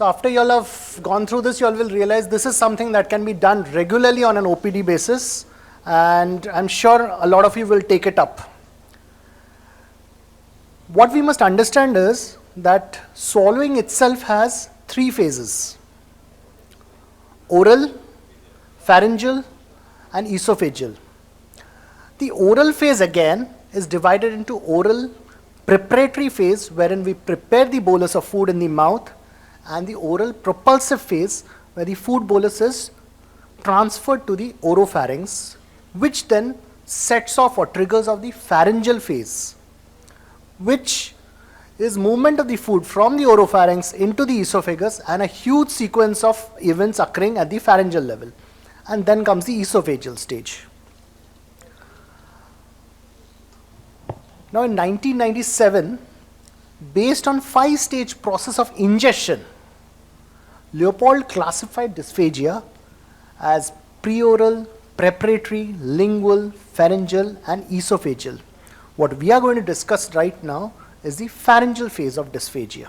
So after you all have gone through this, you all will realize this is something that can be done regularly on an OPD basis, and I'm sure a lot of you will take it up. What we must understand is that swallowing itself has 3 phases: oral, pharyngeal, and esophageal. The oral phase again is divided into oral preparatory phase, wherein we prepare the bolus of food in the mouth, and the oral propulsive phase, where the food bolus is transferred to the oropharynx, which then sets off or triggers off the pharyngeal phase, which is movement of the food from the oropharynx into the esophagus, and a huge sequence of events occurring at the pharyngeal level. And then comes the esophageal stage. Now in 1997, based on 5-stage process of ingestion, Leopold classified dysphagia as preoral, preparatory, lingual, pharyngeal, and esophageal. What we are going to discuss right now is the pharyngeal phase of dysphagia.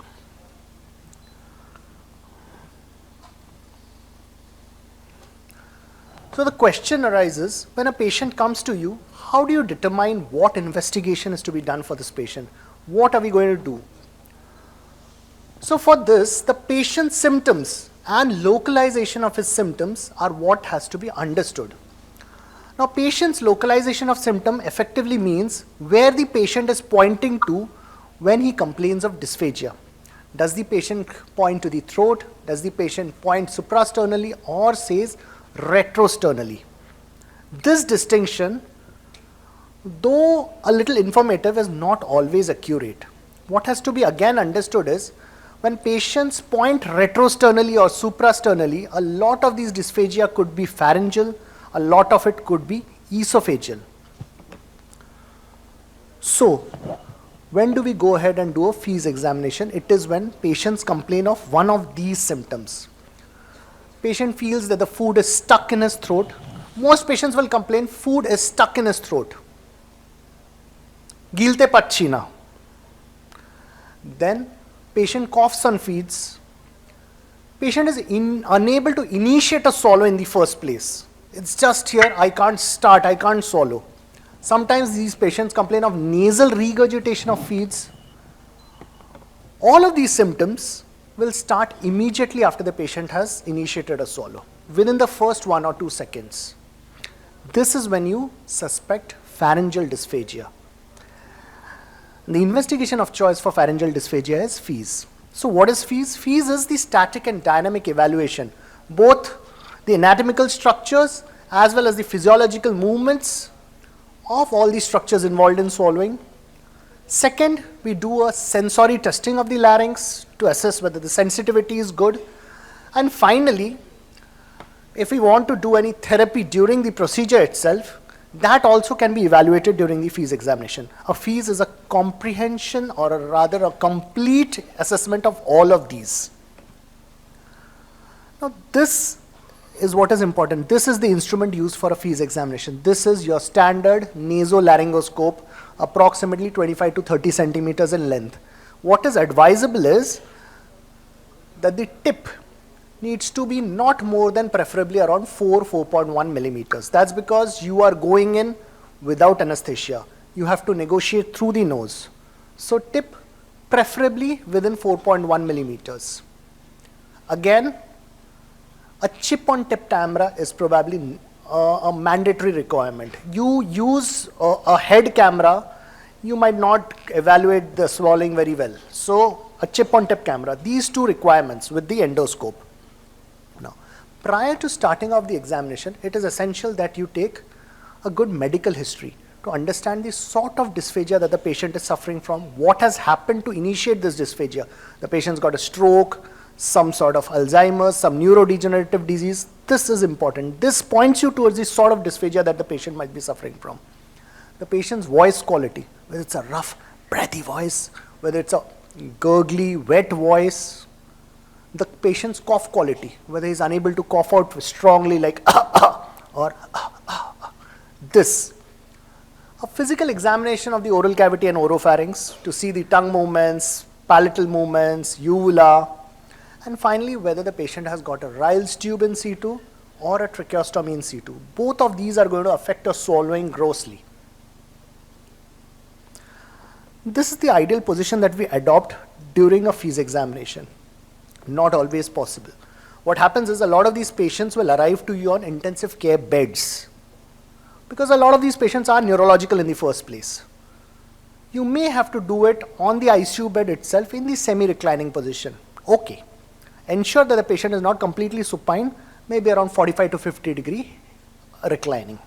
So the question arises, when a patient comes to you, how do you determine what investigation is to be done for this patient? What are we going to do? So for this, the patient's symptoms and localization of his symptoms are what has to be understood. Now, patient's localization of symptom effectively means where the patient is pointing to when he complains of dysphagia. Does the patient point to the throat? Does the patient point suprasternally or says retrosternally? This distinction, though a little informative, is not always accurate. What has to be again understood is when patients point retrosternally or suprasternally, a lot of these dysphagia could be pharyngeal, a lot of it could be esophageal. So, when do we go ahead and do a fees examination? It is when patients complain of one of these symptoms. Patient feels that the food is stuck in his throat. Most patients will complain food is stuck in his throat. Gilte pachina. Then patient coughs and feeds. Patient is unable to initiate a swallow in the first place. It's just here, I can't start, I can't swallow. Sometimes these patients complain of nasal regurgitation of feeds. All of these symptoms will start immediately after the patient has initiated a swallow, within the first 1 or 2 seconds. This is when you suspect pharyngeal dysphagia. The investigation of choice for pharyngeal dysphagia is fees. So what is fees? Fees is the static and dynamic evaluation, both the anatomical structures as well as the physiological movements of all the structures involved in swallowing. Second, we do a sensory testing of the larynx to assess whether the sensitivity is good. And finally, if we want to do any therapy during the procedure itself, that also can be evaluated during the fees examination. A fees is a comprehension, or rather a complete assessment of all of these. Now this is what is important. This is the instrument used for a fees examination. This is your standard nasolaryngoscope, approximately 25 to 30 centimeters in length. What is advisable is that the tip needs to be not more than preferably around 4.1 millimeters. That's because you are going in without anesthesia. You have to negotiate through the nose. So tip preferably within 4.1 millimeters. Again, a chip on tip camera is probably a mandatory requirement. You use a head camera, you might not evaluate the swallowing very well. So a chip on tip camera, these 2 requirements with the endoscope. Now, prior to starting off the examination, it is essential that you take a good medical history to understand the sort of dysphagia that the patient is suffering from, what has happened to initiate this dysphagia. The patient's got a stroke, some sort of Alzheimer's, some neurodegenerative disease. This is important. This points you towards the sort of dysphagia that the patient might be suffering from. The patient's voice quality, whether it's a rough, breathy voice, whether it's a gurgly, wet voice. The patient's cough quality, whether he's unable to cough out strongly like or this. A physical examination of the oral cavity and oropharynx to see the tongue movements, palatal movements, uvula, And finally, whether the patient has got a Ryle's tube in situ or a tracheostomy in situ. Both of these are going to affect your swallowing grossly. This is the ideal position that we adopt during a fees examination. Not always possible. What happens is a lot of these patients will arrive to you on intensive care beds, because a lot of these patients are neurological in the first place. You may have to do it on the ICU bed itself in the semi-reclining position. Okay. Ensure that the patient is not completely supine, maybe around 45 to 50 degree reclining.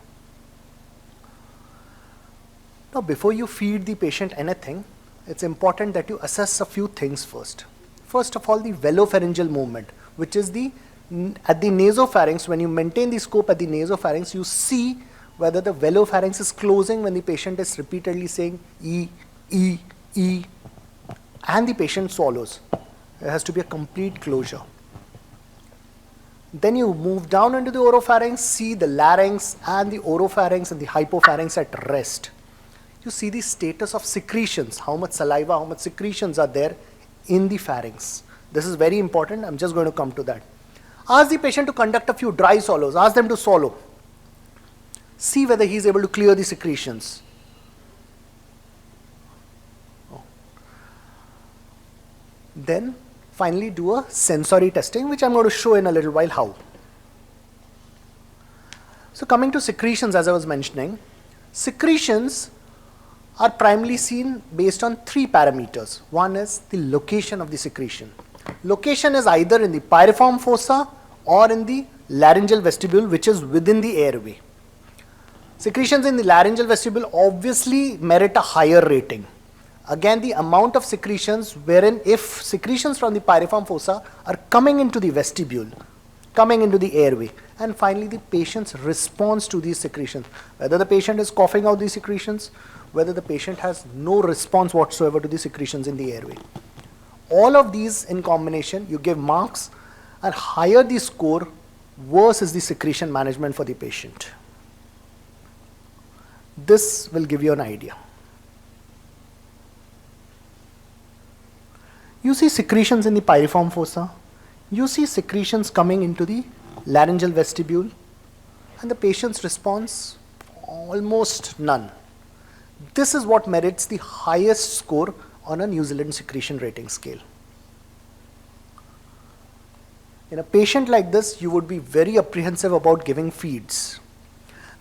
Now, before you feed the patient anything, it's important that you assess a few things first. First of all, the velopharyngeal movement, which is at the nasopharynx. When you maintain the scope at the nasopharynx, you see whether the velopharynx is closing when the patient is repeatedly saying E, E, E, and the patient swallows. There has to be a complete closure. Then you move down into the oropharynx, see the larynx and the oropharynx and the hypopharynx at rest. You see the status of secretions, how much saliva, how much secretions are there in the pharynx. This is very important. I'm just going to come to that. Ask the patient to conduct a few dry swallows. Ask them to swallow. See whether he is able to clear the secretions. Then finally do a sensory testing, which I'm going to show in a little while how. So coming to secretions, as I was mentioning, secretions are primarily seen based on three parameters. One is the location of the secretion. Location is either in the pyriform fossa or in the laryngeal vestibule, which is within the airway. Secretions in the laryngeal vestibule obviously merit a higher rating. Again, the amount of secretions wherein if secretions from the pyriform fossa are coming into the vestibule, coming into the airway, and finally the patient's response to these secretions, whether the patient is coughing out these secretions, whether the patient has no response whatsoever to the secretions in the airway. All of these in combination, you give marks, and higher the score, worse is the secretion management for the patient. This will give you an idea. You see secretions in the pyriform fossa, you see secretions coming into the laryngeal vestibule, and the patient's response, almost none. This is what merits the highest score on a New Zealand secretion rating scale. In a patient like this, you would be very apprehensive about giving feeds.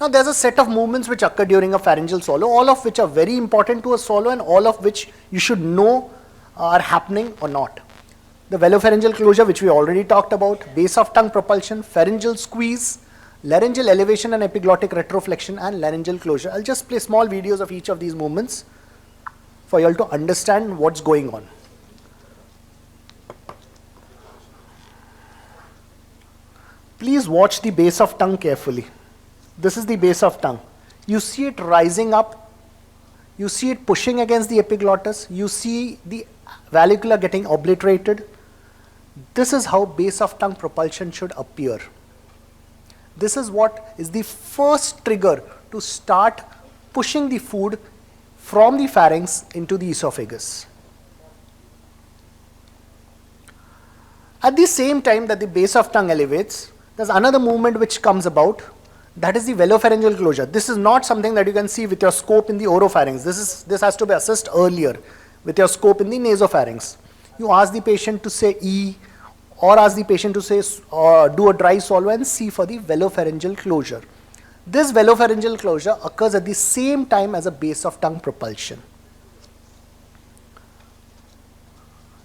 Now, there's a set of movements which occur during a pharyngeal swallow, all of which are very important to a swallow and all of which you should know are happening or not. The velopharyngeal closure, which we already talked about, base of tongue propulsion, pharyngeal squeeze, laryngeal elevation and epiglottic retroflexion, and laryngeal closure. I'll just play small videos of each of these movements for you all to understand what's going on. Please watch the base of tongue carefully. This is the base of tongue. You see it rising up. You see it pushing against the epiglottis. You see the valvula getting obliterated. This is how base of tongue propulsion should appear. This is what is the first trigger to start pushing the food from the pharynx into the esophagus. At the same time that the base of tongue elevates, there's another movement which comes about. That is the velopharyngeal closure. This is not something that you can see with your scope in the oropharynx. This has to be assessed earlier with your scope in the nasopharynx. You ask the patient to say E, or ask the patient to say do a dry swallow and see for the velopharyngeal closure. This velopharyngeal closure occurs at the same time as a base of tongue propulsion.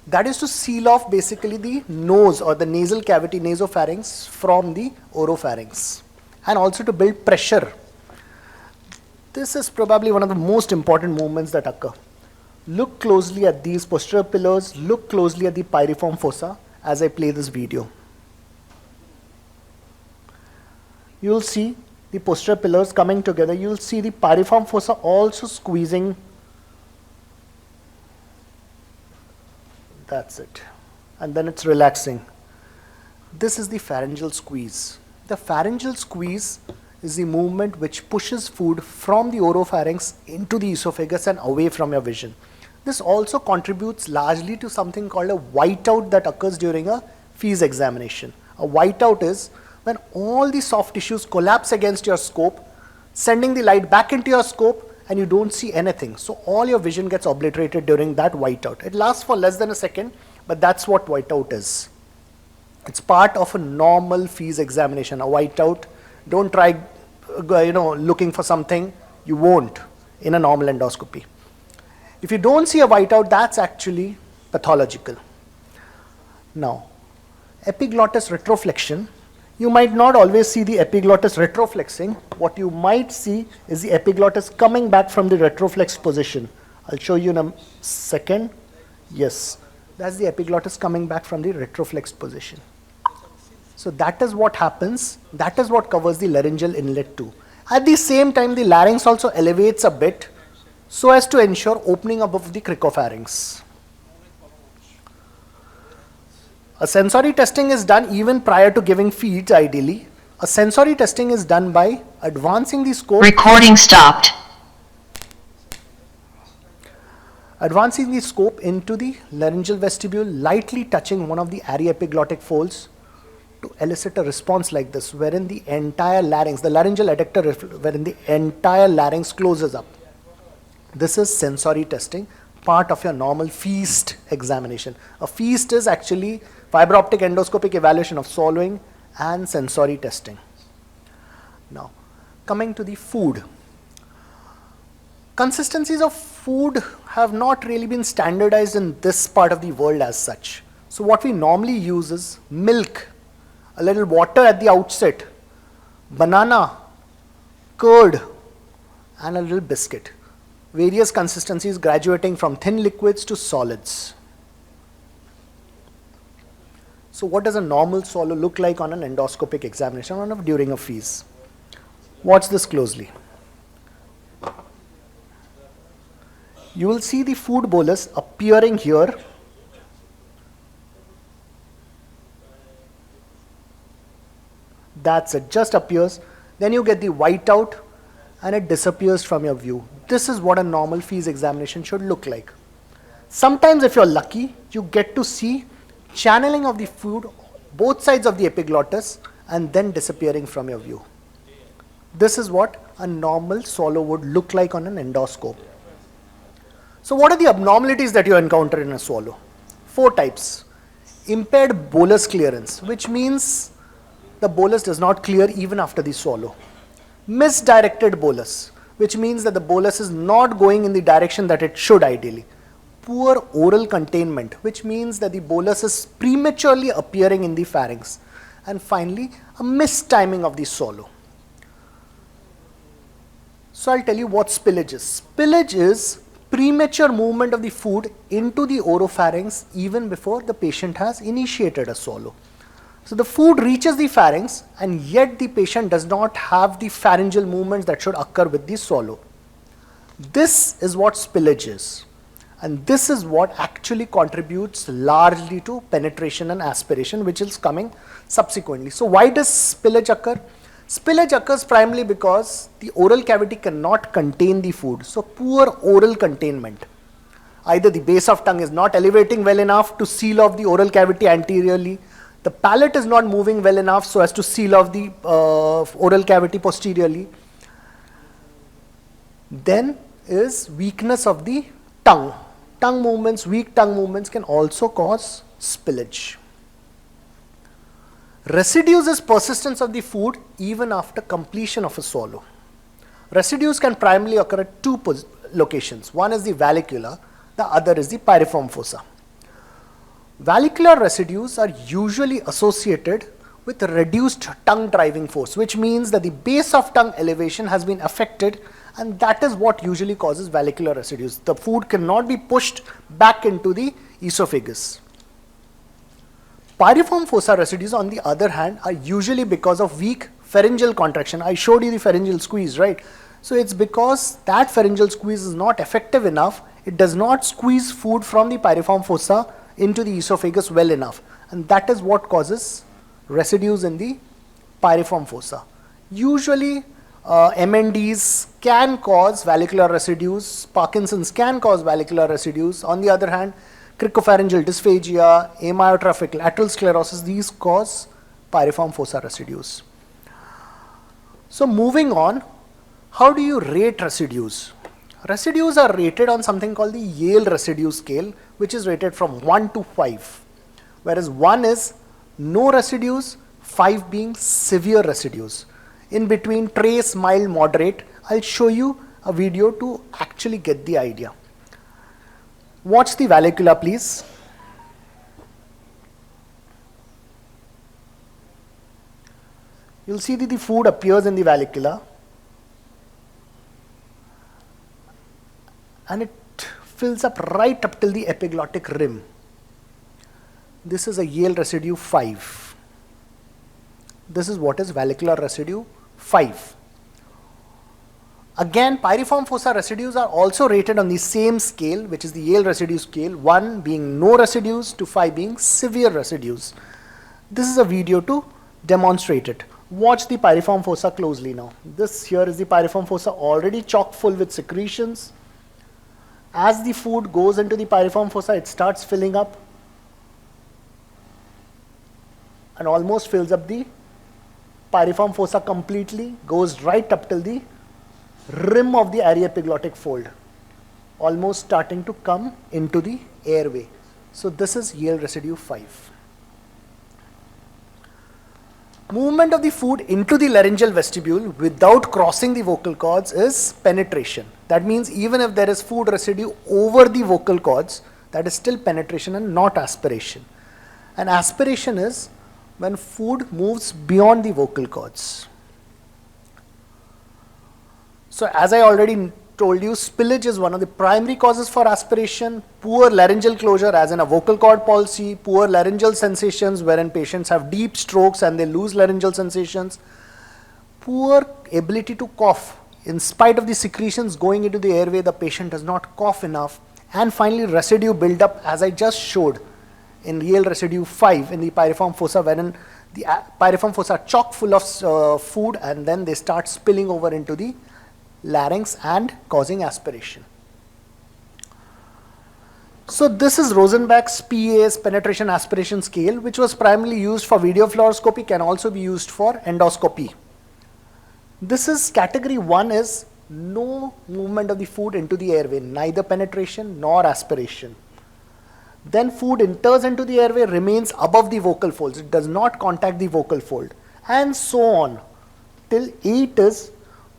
That is to seal off basically the nose or the nasal cavity, nasopharynx, from the oropharynx, and also to build pressure. This is probably one of the most important movements that occur. Look closely at these posterior pillars, look closely at the pyriform fossa as I play this video. You will see the posterior pillars coming together. You will see the pyriform fossa also squeezing. That's it. And then it's relaxing. This is the pharyngeal squeeze. The pharyngeal squeeze is the movement which pushes food from the oropharynx into the esophagus and away from your vision. This also contributes largely to something called a whiteout that occurs during a fees examination. A whiteout is when all the soft tissues collapse against your scope, sending the light back into your scope, and you don't see anything. So all your vision gets obliterated during that whiteout. It lasts for less than a second, but that's what whiteout is. It's part of a normal fees examination, a whiteout. Don't try looking for something, you won't in a normal endoscopy. If you don't see a whiteout, that's actually pathological. Now, epiglottis retroflexion, you might not always see the epiglottis retroflexing. What you might see is the epiglottis coming back from the retroflex position. I'll show you in a second. Yes, that's the epiglottis coming back from the retroflexed position. So that is what happens. That is what covers the laryngeal inlet too. At the same time, the larynx also elevates a bit so as to ensure opening up of the cricopharynx. A sensory testing is done even prior to giving feeds ideally. A sensory testing is done by advancing the scope. Recording stopped. Advancing the scope into the laryngeal vestibule, lightly touching one of the aryepiglottic folds to elicit a response like this, wherein the entire larynx, the laryngeal adductor, wherein the entire larynx closes up. This is sensory testing, part of your normal feast examination. A feast is actually fiber optic endoscopic evaluation of swallowing and sensory testing. Now, coming to the food. Consistencies of food have not really been standardized in this part of the world as such. So what we normally use is milk, a little water at the outset, banana, curd, and a little biscuit. Various consistencies graduating from thin liquids to solids. So what does a normal swallow look like on an endoscopic examination or during a fees? Watch this closely. You will see the food bolus appearing here. That's it, just appears. Then you get the whiteout and it disappears from your view. This is what a normal fees examination should look like. Sometimes if you're lucky, you get to see channeling of the food, both sides of the epiglottis, and then disappearing from your view. This is what a normal swallow would look like on an endoscope. So what are the abnormalities that you encounter in a swallow? 4 types. Impaired bolus clearance, which means the bolus does not clear even after the swallow. Misdirected bolus, which means that the bolus is not going in the direction that it should ideally. Poor oral containment, which means that the bolus is prematurely appearing in the pharynx. And finally, a mistiming of the swallow. So I'll tell you what spillage is. Spillage is premature movement of the food into the oropharynx even before the patient has initiated a swallow. So the food reaches the pharynx and yet the patient does not have the pharyngeal movements that should occur with the swallow. This is what spillage is. And this is what actually contributes largely to penetration and aspiration, which is coming subsequently. So why does spillage occur? Spillage occurs primarily because the oral cavity cannot contain the food. So poor oral containment. Either the base of tongue is not elevating well enough to seal off the oral cavity anteriorly, the palate is not moving well enough so as to seal off the oral cavity posteriorly. Then is weakness of the tongue. Tongue movements, weak tongue movements can also cause spillage. Residues is persistence of the food even after completion of a swallow. Residues can primarily occur at 2 locations. One is the vallicula, the other is the piriform fossa. Vallicular residues are usually associated with reduced tongue driving force, which means that the base of tongue elevation has been affected, and that is what usually causes vallicular residues. The food cannot be pushed back into the esophagus. Piriform fossa residues, on the other hand, are usually because of weak pharyngeal contraction. I showed you the pharyngeal squeeze, right? So it's because that pharyngeal squeeze is not effective enough. It does not squeeze food from the piriform fossa into the esophagus well enough, and that is what causes residues in the piriform fossa. Usually MNDs can cause vallicular residues, Parkinson's can cause vallicular residues. On the other hand, cricopharyngeal dysphagia, amyotrophic lateral sclerosis, these cause pyriform fossa residues. So moving on, how do you rate residues? Residues are rated on something called the Yale residue scale, which is rated from 1 to 5, whereas 1 is no residues, 5 being severe residues. In between trace, mild, moderate, I'll show you a video to actually get the idea. Watch the vallecula, please. You'll see that the food appears in the vallecula and it fills up right up till the epiglottic rim. This is a Yale residue 5. This is what is vallecular residue 5. Again, pyriform fossa residues are also rated on the same scale, which is the Yale residue scale, 1 being no residues to 5 being severe residues. This is a video to demonstrate it. Watch the pyriform fossa closely now. This here is the pyriform fossa already chock full with secretions. As the food goes into the pyriform fossa, it starts filling up and almost fills up the pyriform fossa completely, goes right up till the rim of the aryepiglottic fold, almost starting to come into the airway. So this is Yale residue 5. Movement of the food into the laryngeal vestibule without crossing the vocal cords is penetration. That means even if there is food residue over the vocal cords, that is still penetration and not aspiration. And aspiration is when food moves beyond the vocal cords. So as I already told you, spillage is one of the primary causes for aspiration. Poor laryngeal closure, as in a vocal cord palsy, poor laryngeal sensations wherein patients have deep strokes and they lose laryngeal sensations. Poor ability to cough. In spite of the secretions going into the airway, the patient does not cough enough. And finally, residue buildup, as I just showed in Yale residue 5 in the pyriform fossa, wherein the pyriform fossa are chock full of food and then they start spilling over into the larynx and causing aspiration. So this is Rosenbach's PA's penetration aspiration scale, which was primarily used for video fluoroscopy, can also be used for endoscopy. This is category 1 is no movement of the food into the airway, neither penetration nor aspiration. Then food enters into the airway, remains above the vocal folds, it does not contact the vocal fold, and so on till 8 is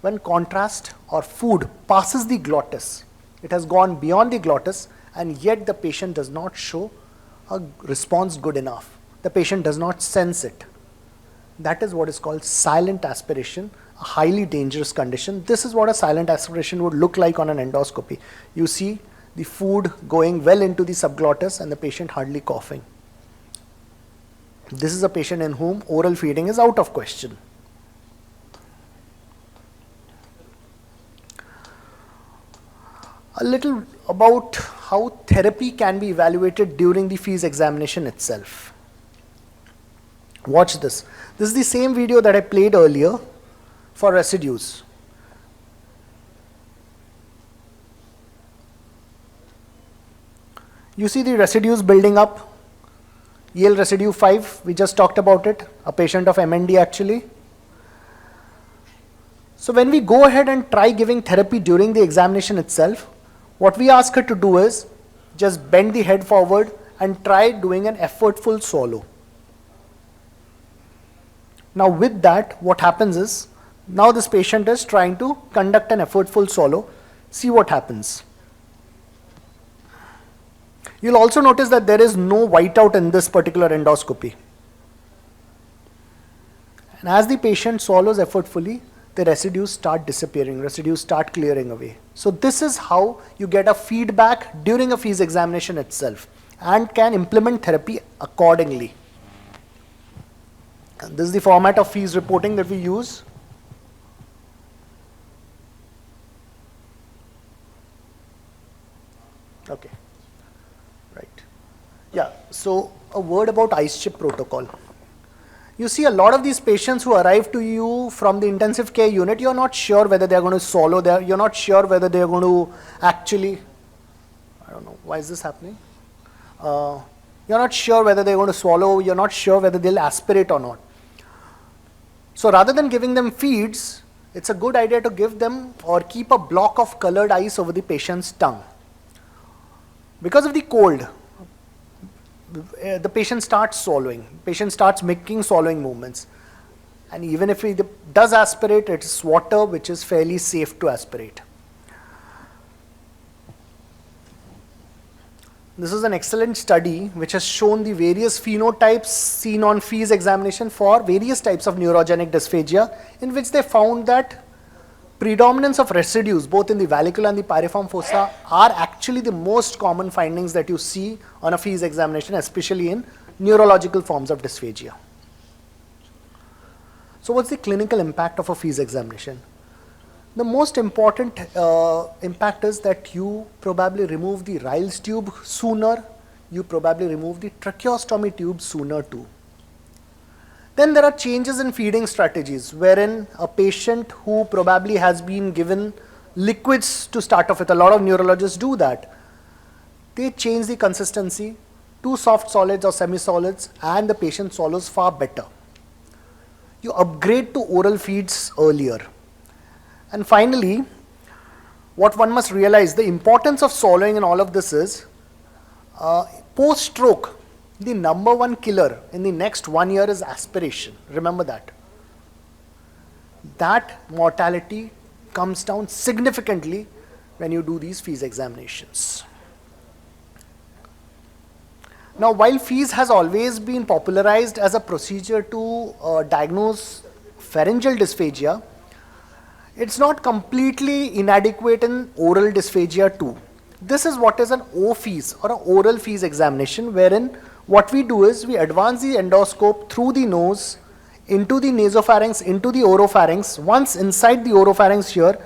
when contrast or food passes the glottis. It has gone beyond the glottis and yet the patient does not show a response good enough. The patient does not sense it. That is what is called silent aspiration, a highly dangerous condition. This is what a silent aspiration would look like on an endoscopy. You see the food going well into the subglottis and the patient hardly coughing. This is a patient in whom oral feeding is out of question. A little about how therapy can be evaluated during the fees examination itself. Watch this. This is the same video that I played earlier for residues. You see the residues building up. Yale residue 5, we just talked about it, a patient of MND actually. So when we go ahead and try giving therapy during the examination itself, what we ask her to do is just bend the head forward and try doing an effortful swallow. Now with that, what happens is, now this patient is trying to conduct an effortful swallow. See what happens. You'll also notice that there is no whiteout in this particular endoscopy. And as the patient swallows effortfully, the residues start disappearing, residues start clearing away. So this is how you get a feedback during a fees examination itself and can implement therapy accordingly. And this is the format of fees reporting that we use. Okay, right. Yeah, so a word about ice chip protocol. You see a lot of these patients who arrive to you from the intensive care unit, you're not sure whether they're going to swallow, you're not sure whether they're going to actually, I don't know, why is this happening? You're not sure whether they're going to swallow, you're not sure whether they'll aspirate or not. So rather than giving them feeds, it's a good idea to give them or keep a block of colored ice over the patient's tongue. Because of the cold, the patient starts swallowing, patient starts making swallowing movements. And even if he does aspirate, it's water which is fairly safe to aspirate. This is an excellent study which has shown the various phenotypes seen on fees examination for various types of neurogenic dysphagia, in which they found that predominance of residues both in the vallecula and the piriform fossa are actually the most common findings that you see on a fees examination, especially in neurological forms of dysphagia. So what's the clinical impact of a fees examination? The most important impact is that you probably remove the Ryle's tube sooner, you probably remove the tracheostomy tube sooner too. Then there are changes in feeding strategies, wherein a patient who probably has been given liquids to start off with, a lot of neurologists do that. They change the consistency to soft solids or semi-solids, and the patient swallows far better. You upgrade to oral feeds earlier. And finally, what one must realize, the importance of swallowing in all of this is, post-stroke, the number one killer in the next 1 year is aspiration. Remember that. That mortality comes down significantly when you do these fees examinations. Now, while fees has always been popularized as a procedure to diagnose pharyngeal dysphagia, it's not completely inadequate in oral dysphagia too. This is what is an O-fees or an oral fees examination, wherein what we do is we advance the endoscope through the nose into the nasopharynx, into the oropharynx. Once inside the oropharynx here,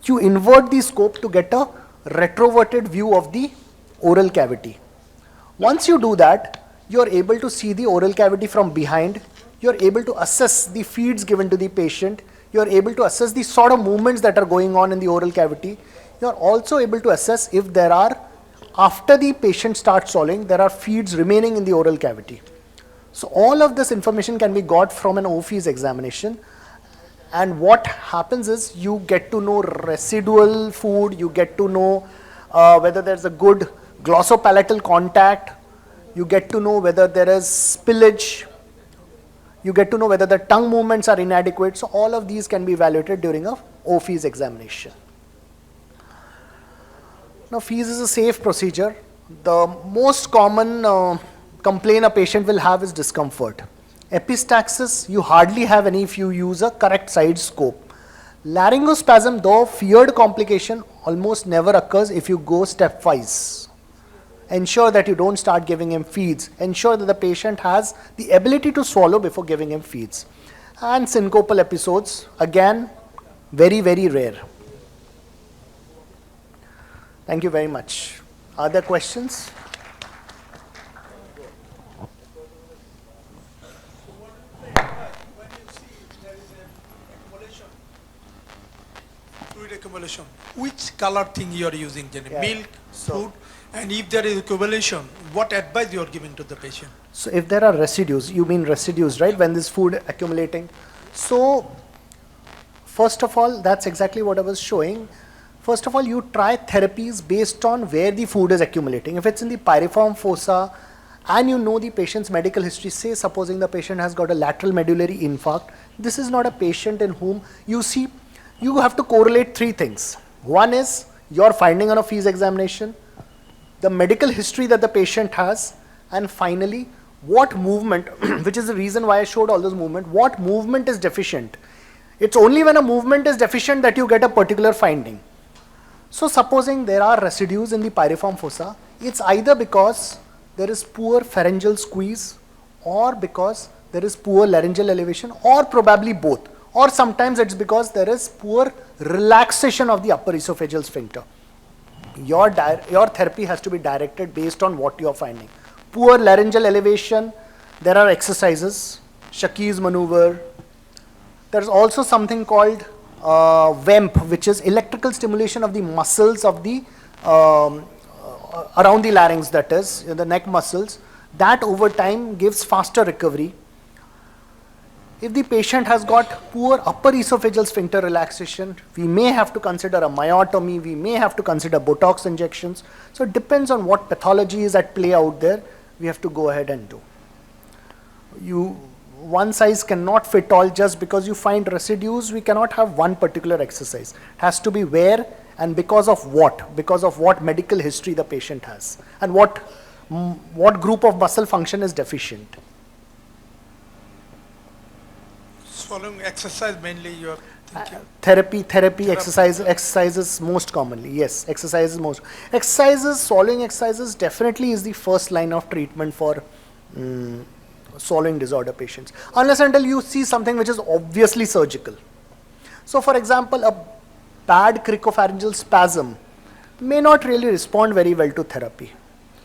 you invert the scope to get a retroverted view of the oral cavity. Once you do that, you are able to see the oral cavity from behind. You are able to assess the feeds given to the patient. You are able to assess the sort of movements that are going on in the oral cavity. You are also able to assess if there are, after the patient starts swallowing, there are feeds remaining in the oral cavity. So all of this information can be got from an O-fees examination. And what happens is you get to know residual food, you get to know whether there's a good glossopalatal contact, you get to know whether there is spillage, you get to know whether the tongue movements are inadequate. So all of these can be evaluated during a O-fees examination. Now, fees is a safe procedure. The most common complaint a patient will have is discomfort. Epistaxis, you hardly have any if you use a correct side scope. Laryngospasm, though feared complication, almost never occurs if you go stepwise. Ensure that you don't start giving him feeds. Ensure that the patient has the ability to swallow before giving him feeds. And syncopal episodes, again, very, very rare. Thank you very much. Are there questions? Fluid accumulation, which color thing you are using? Yeah. Milk, food, and if there is accumulation, what advice you are giving to the patient? So if there are residues, you mean residues, right? When this food accumulating. So first of all, that's exactly what I was showing. First of all, you try therapies based on where the food is accumulating. If it's in the piriform fossa and you know the patient's medical history, say supposing the patient has got a lateral medullary infarct, this is not a patient in whom you see, you have to correlate three things. One is your finding on a fees examination, the medical history that the patient has, and finally, what movement, which is the reason why I showed all those movement, what movement is deficient. It's only when a movement is deficient that you get a particular finding. So supposing there are residues in the piriform fossa, it's either because there is poor pharyngeal squeeze or because there is poor laryngeal elevation or probably both. Or sometimes it's because there is poor relaxation of the upper esophageal sphincter. Your therapy has to be directed based on what you are finding. Poor laryngeal elevation, there are exercises, Shaki's maneuver. There's also something called WEMP, which is electrical stimulation of the muscles of the around the larynx, that is, the neck muscles, that over time gives faster recovery. If the patient has got poor upper esophageal sphincter relaxation, we may have to consider a myotomy, we may have to consider Botox injections. So it depends on what pathology is at play out there, we have to go ahead and do. One size cannot fit all. Just because you find residues, we cannot have one particular exercise. It has to be where and because of what? Because of what medical history the patient has and what group of muscle function is deficient. Following exercise mainly you are thinking? Therapy, exercises most commonly, yes, exercises, swallowing exercises definitely is the first line of treatment for swallowing disorder patients, unless until you see something which is obviously surgical. So for example, a bad cricopharyngeal spasm may not really respond very well to therapy.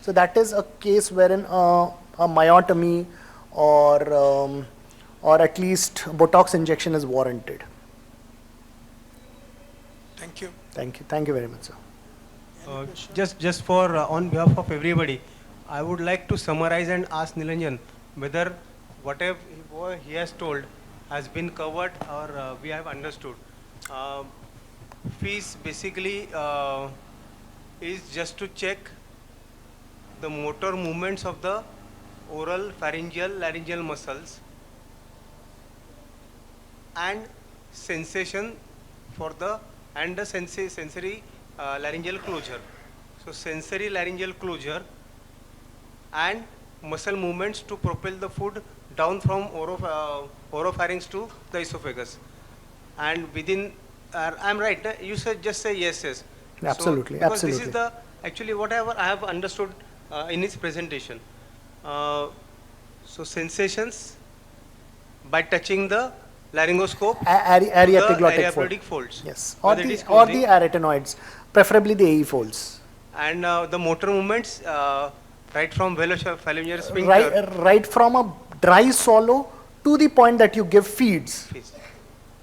So that is a case wherein a myotomy or at least Botox injection is warranted. Thank you. Thank you very much, sir. Just for on behalf of everybody, I would like to summarize and ask Nilanjan whether whatever he has told has been covered or we have understood. Fees basically is just to check the motor movements of the oral, pharyngeal, laryngeal muscles and sensation for the sensory laryngeal closure. So sensory laryngeal closure and muscle movements to propel the food down from oropharynx to the esophagus. And within, I'm right, you said just say yes. Absolutely, so, because absolutely. this is the, actually whatever I have understood in his presentation. So sensations by touching the laryngoscope, Ariatiglotic folds. Yes, or the arytenoids, preferably the AE folds. And the motor movements right from velopharyngeal sphincter. Right from a dry swallow to the point that you give feeds.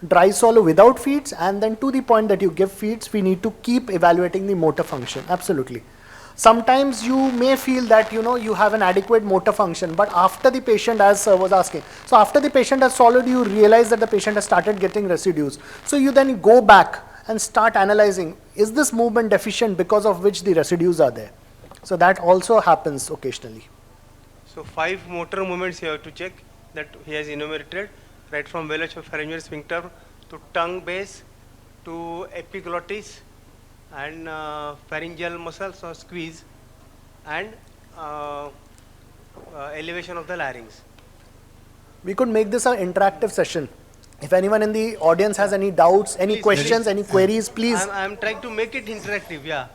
Dry swallow without feeds, and then to the point that you give feeds, we need to keep evaluating the motor function. Absolutely. Sometimes you may feel that you have an adequate motor function, but after the patient, as sir was asking, so after the patient has swallowed, you realize that the patient has started getting residues. So you then go back and start analyzing, is this movement deficient because of which the residues are there? So that also happens occasionally. So 5 motor movements you have to check that he has enumerated, right from velopharyngeal sphincter to tongue base to epiglottis and pharyngeal muscles or squeeze and elevation of the larynx. We could make this an interactive session. If anyone in the audience has any doubts, any Please, questions, any queries, please. I'm trying to make it interactive, yeah.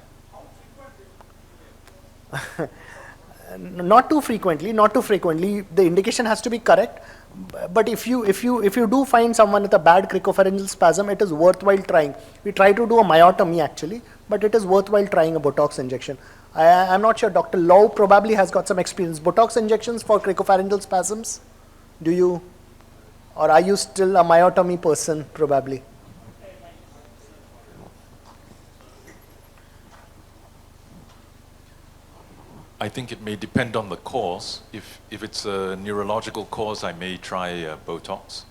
Not too frequently. The indication has to be correct. But if you do find someone with a bad cricopharyngeal spasm, it is worthwhile trying. We try to do a myotomy actually, but it is worthwhile trying a Botox injection. I'm not sure. Dr. Lau probably has got some experience. Botox injections for cricopharyngeal spasms. Do you, or are you still a myotomy person? Probably. I think it may depend on the cause. If it's a neurological cause, I may try Botox.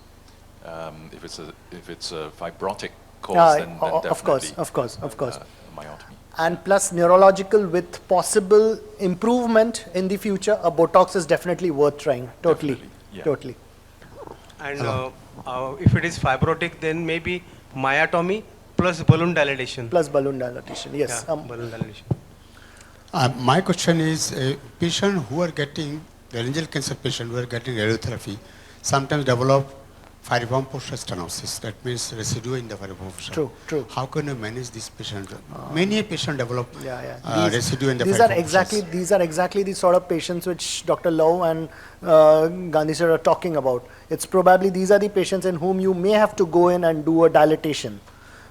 If it's a fibrotic cause, then definitely of course. myotomy. And plus neurological with possible improvement in the future, a Botox is definitely worth trying. Totally. And if it is fibrotic, then maybe myotomy plus balloon dilatation. Yes. Yeah, balloon dilatation. My question is, patients who are getting, laryngeal cancer patients who are getting radiotherapy, sometimes develop piriform post-stenosis. That means residue in the piriform fossa. True. How can you manage this patient? Many patients develop residue in the these piriform are exactly fossa. These are exactly the sort of patients which Dr. Lau and Gandhi sir are talking about. It's probably these are the patients in whom you may have to go in and do a dilatation,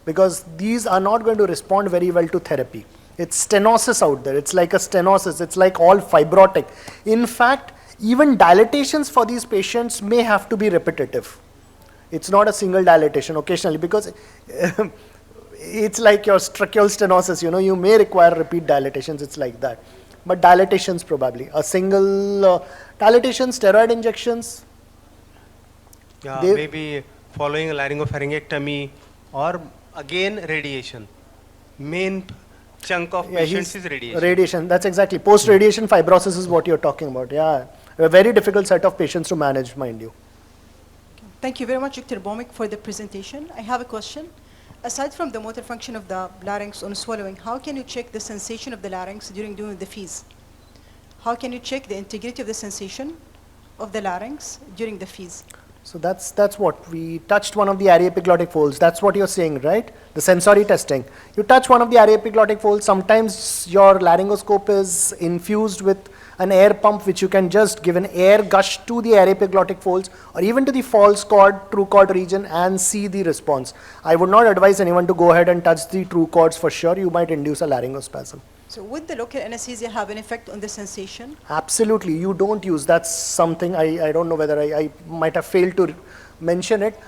because these are not going to respond very well to therapy. It's stenosis out there. It's like a stenosis. It's like all fibrotic. In fact, even dilatations for these patients may have to be repetitive. It's not a single dilatation occasionally, because it's like your tracheal stenosis, you may require repeat dilatations, it's like that. But dilatations probably, a single dilatation, steroid injections. Yeah, maybe following a laryngopharyngectomy or again radiation. Main chunk of patients is radiation. Radiation, that's exactly. Post-radiation fibrosis is what you're talking about, yeah. A very difficult set of patients to manage, mind you. Thank you very much, Dr. Bomik, for the presentation. I have a question. Aside from the motor function of the larynx on swallowing, how can you check the sensation of the larynx during doing the fees? How can you check the integrity of the sensation of the larynx during the fees? So that's what we touched one of the aryepiglottic folds. That's what you're saying, right? The sensory testing. You touch one of the aryepiglottic folds. Sometimes your laryngoscope is infused with an air pump, which you can just give an air gush to the aryepiglottic folds or even to the false chord, true chord region and see the response. I would not advise anyone to go ahead and touch the true chords for sure. You might induce a laryngospasm. So would the local anesthesia have an effect on the sensation? Absolutely, you don't use. That's something I don't know whether I might have failed to mention it.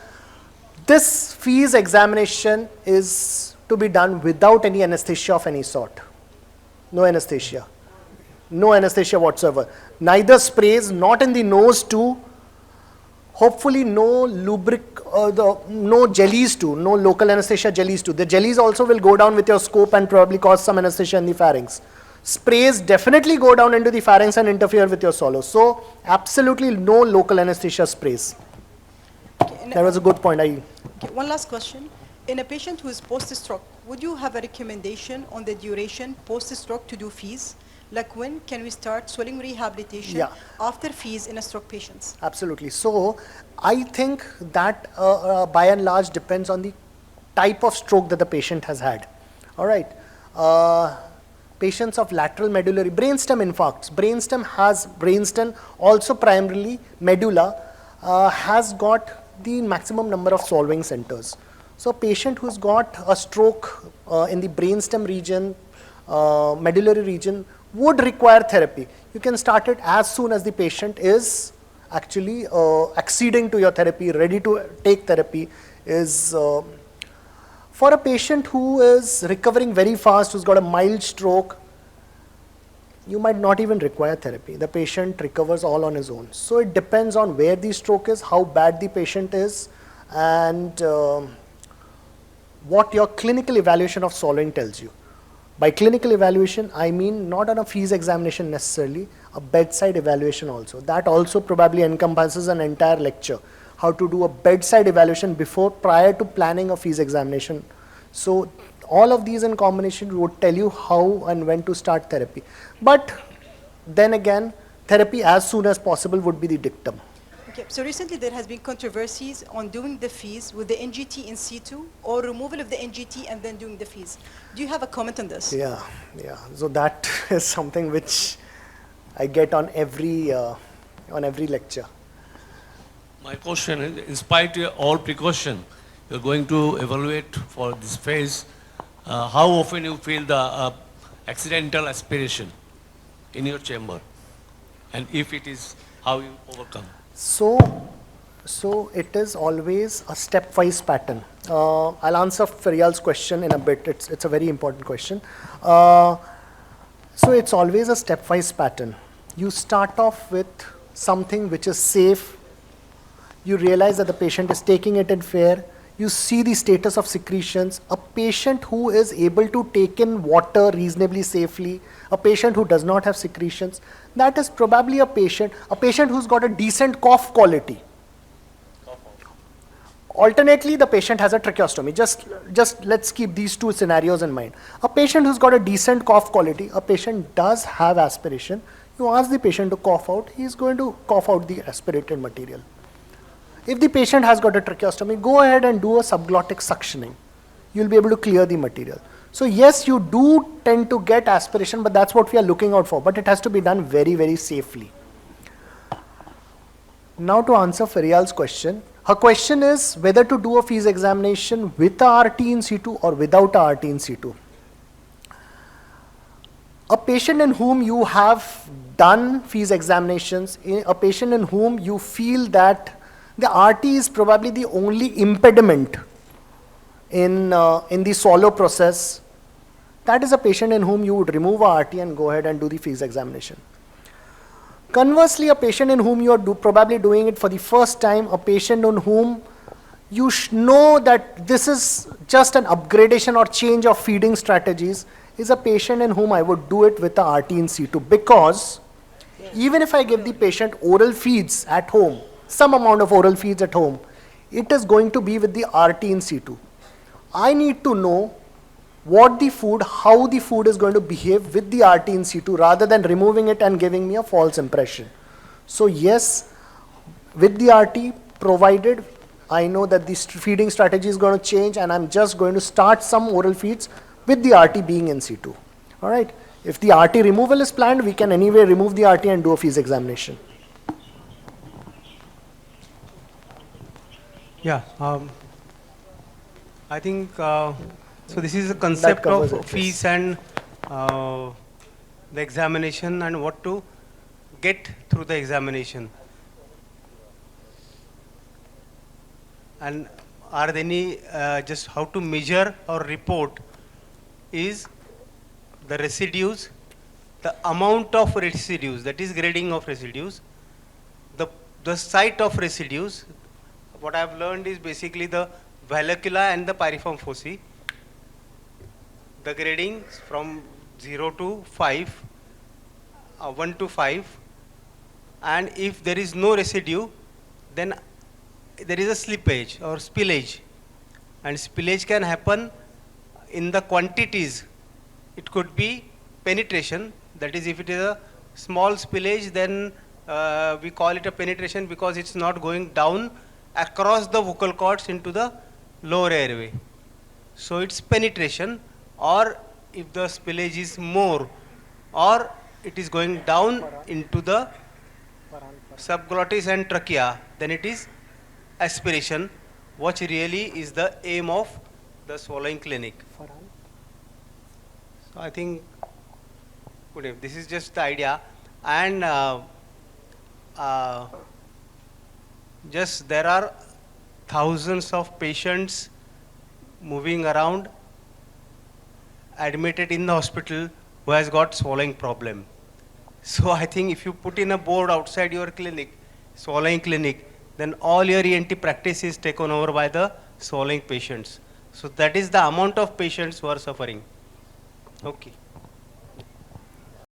This fees examination is to be done without any anesthesia of any sort. No anesthesia. No anesthesia whatsoever. Neither sprays, not in the nose too. Hopefully no no jellies too, no local anesthesia jellies too. The jellies also will go down with your scope and probably cause some anesthesia in the pharynx. Sprays definitely go down into the pharynx and interfere with your swallow. So absolutely no local anesthesia sprays. Okay, That was a good point. okay, one last question. In a patient who is post-stroke, would you have a recommendation on the duration post-stroke to do fees? Like when can we start swelling rehabilitation after fees in a stroke patients? Absolutely. So I think that by and large depends on the type of stroke that the patient has had. All right. Patients of lateral medullary brainstem infarcts. Brainstem also primarily medulla has got the maximum number of swallowing centers. So a patient who's got a stroke in the brainstem region, medullary region, would require therapy. You can start it as soon as the patient is actually acceding to your therapy, ready to take therapy. For a patient who is recovering very fast, who's got a mild stroke, you might not even require therapy. The patient recovers all on his own. So it depends on where the stroke is, how bad the patient is, and what your clinical evaluation of swallowing tells you. By clinical evaluation, I mean not on a fees examination necessarily, a bedside evaluation also. That also probably encompasses an entire lecture, how to do a bedside evaluation prior to planning a fees examination. So all of these in combination would tell you how and when to start therapy. But then again, therapy as soon as possible would be the dictum. Okay, so recently there has been controversies on doing the fees with the NGT in situ or removal of the NGT and then doing the fees. Do you have a comment on this? Yeah. So that is something which I get on every lecture. My question is, in spite of all precaution, you're going to evaluate for this phase, how often you feel the accidental aspiration in your chamber? And if it is, how you overcome? So it is always a stepwise pattern. I'll answer Faryal's question in a bit. It's a very important question. So it's always a stepwise pattern. You start off with something which is safe. You realize that the patient is taking it in fair. You see the status of secretions. A patient who is able to take in water reasonably safely, a patient who does not have secretions, that is probably a patient who's got a decent cough quality. Alternately, the patient has a tracheostomy. Just let's keep these two scenarios in mind. A patient who's got a decent cough quality, a patient does have aspiration. You ask the patient to cough out, he's going to cough out the aspirated material. If the patient has got a tracheostomy, go ahead and do a subglottic suctioning. You'll be able to clear the material. So yes, you do tend to get aspiration, but that's what we are looking out for. But it has to be done very, very safely. Now to answer Faryal's question. Her question is whether to do a fees examination with a RT in situ or without a RT in situ. A patient in whom you have done fees examinations, a patient in whom you feel that the RT is probably the only impediment in the swallow process, that is a patient in whom you would remove a RT and go ahead and do the fees examination. Conversely, a patient in whom you are probably doing it for the first time, a patient on whom you know that this is just an upgradation or change of feeding strategies, is a patient in whom I would do it with a RT in situ, because even if I give the patient oral feeds at home, some amount of oral feeds at home, it is going to be with the RT in situ. I need to know what the food, how the food is going to behave with the RT in situ, rather than removing it and giving me a false impression. So yes, with the RT, provided I know that the feeding strategy is going to change and I'm just going to start some oral feeds with the RT being in situ. All right. If the RT removal is planned, we can anyway remove the RT and do a fees examination. Yeah, I think so. This is the concept of fees and the examination and what to get through the examination. And are there any just how to measure or report is the residues, the amount of residues, that is grading of residues, the site of residues. What I have learned is basically the vallecula and the piriform foci. The grading from 0 to 5, 1 to 5, and if there is no residue, then there is a slippage or spillage, and spillage can happen in the quantities. It could be penetration, that is if it is a small spillage, then we call it a penetration because it's not going down across the vocal cords into the lower airway. So it's penetration. Or if the spillage is more, or it is going down into the subglottis and trachea, then it is aspiration, which really is the aim of the swallowing clinic. So I think this is just the idea, and just there are thousands of patients moving around, admitted in the hospital, who has got swallowing problem. So I think if you put in a board outside your clinic, swallowing clinic, then all your ENT practice is taken over by the swallowing patients. So that is the amount of patients who are suffering. Okay.